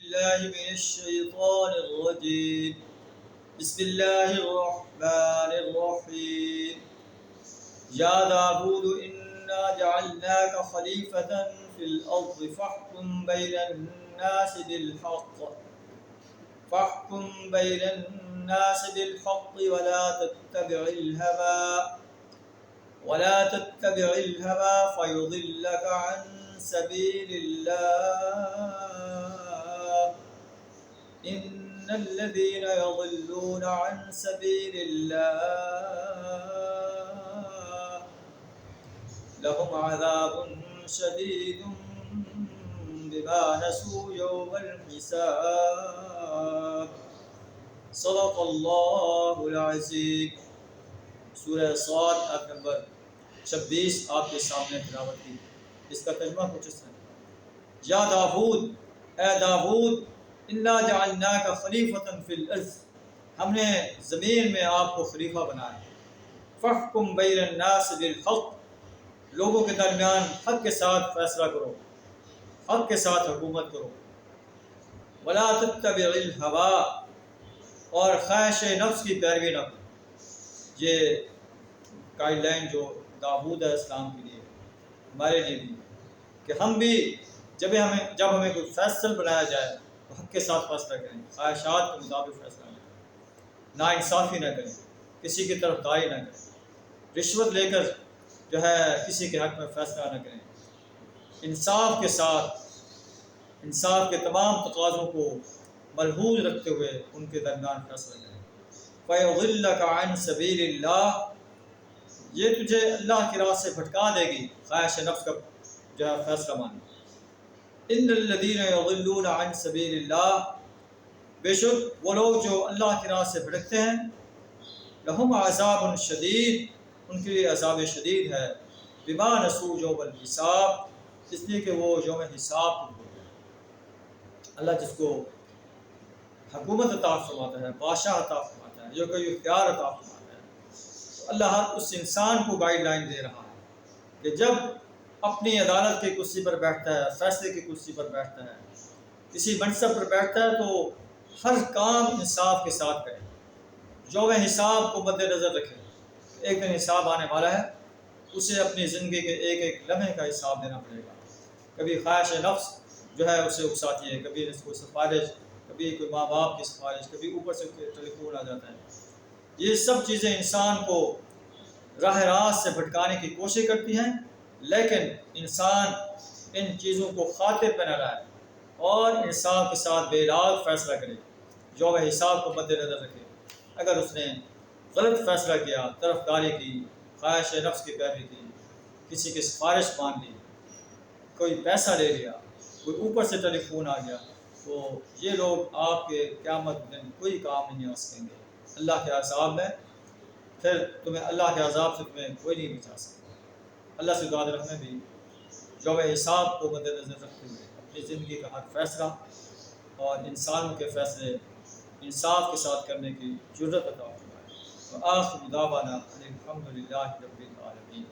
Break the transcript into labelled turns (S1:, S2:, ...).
S1: الله من الشيطان الرجيم. بسم الله الرحمن الرحيم. يا داود إنا جعلناك خليفة في الأرض فاحكم بين الناس بالحق ولا تتبع الهوى فيضلك عن سبيل الله. إن الذين يضلون عن سبيل الله لهم عذاب شديد بما نسوا يوم الحساب. صدق اللہ العظیم. سورہ صاد آیت نمبر 26 آپ کے سامنے تلاوت کی. اس کا ترجمہ کچھ اس طرح: یا داود، اے داود، انا جعلناک خلیفۃ فی الارض، ہم نے زمین میں آپ کو خلیفہ بنایا. فاحکم بین الناس بالحق، لوگوں کے درمیان حق کے ساتھ فیصلہ کرو، حق کے ساتھ حکومت کرو. ولا تتبع الہوی، اور خواہش نفس کی پیروی نہ کرو. یہ گائیڈ لائن جو داود علیہ السلام کے لیے، ہمارے لیے بھی، کہ ہم بھی جب ہمیں کوئی فیصل بنایا جائے تو حق کے ساتھ فیصلہ کریں، خواہشات کے مطابق فیصلہ نہ کریں، نا انصافی نہ کریں، کسی کی طرف دائی نہ کریں، رشوت لے کر جو ہے کسی کے حق میں فیصلہ نہ کریں. انصاف کے ساتھ، انصاف کے تمام تقاضوں کو ملحوظ رکھتے ہوئے ان کے درمیان فیصلہ کریں. فَيُضِلَّكَ عَنْ سَبِيلِ اللَّهِ، یہ تجھے اللہ کی راہ سے بھٹکا دے گی، خواہش نفس کا جو ہے فیصلہ ماننا. إِنَّ الَّذِينَ يُضِلُّونَ عَنْ سَبِيلِ اللَّهِ، بے شک وہ لوگ جو اللہ کی راہ سے بھٹکتے ہیں، لَهُمْ عَذَابٌ شَدِيدٌ، ان کے لیے عذاب شدید ہے. بِمَا نَسُوا يَوْمَ الْحِسَابِ، اس لیے کہ وہ یوم حساب کو بھول گئے. اللہ جس کو حکومت عطا فرماتا ہے، بادشاہ عطا فرماتا ہے، جو کوئی اختیار عطا فرماتا ہے، تو اللہ اس انسان کو گائیڈ لائن دے رہا ہے کہ جب اپنی عدالت کی کرسی پر بیٹھتا ہے، فیصلے کی کرسی پر بیٹھتا ہے، کسی منصب پر بیٹھتا ہے، تو ہر کام انصاف کے ساتھ کرے، یوم حساب کو مد نظر رکھے. ایک دن حساب آنے والا ہے، اسے اپنی زندگی کے ایک ایک لمحے کا حساب دینا پڑے گا. کبھی خواہش نفس جو ہے اسے اکساتی ہے، کبھی اس کو سفارش، کبھی کوئی ماں باپ کی سفارش، کبھی اوپر سے ٹیلی فون آ جاتا ہے. یہ سب چیزیں انسان کو راہ راست سے بھٹکانے کی کوشش کرتی ہیں، لیکن انسان ان چیزوں کو خاطر پہ نہ لائے اور انصاف کے ساتھ بے راگ فیصلہ کرے، یوم حساب کو مد نظر رکھے. اگر اس نے غلط فیصلہ کیا، طرفداری کی، خواہش نفس کی پیروی کی، کسی کی سفارش مان لی، کوئی پیسہ لے لیا، کوئی اوپر سے ٹیلی فون آ گیا، تو یہ لوگ آپ کے قیامت دن کوئی کام نہیں آ سکیں گے. اللہ کے عذاب میں پھر تمہیں، اللہ کے عذاب سے تمہیں کوئی نہیں بچا سکتا. اللہ سے دعا رکھنے بھی یوم حساب کو مد نظر رکھتے ہوئے اپنی زندگی کا ہر فیصلہ اور انسانوں کے فیصلے انصاف کے ساتھ کرنے کی جرت عطا فرمائے. وآخر دعوانا ان الحمد للہ رب العالمین.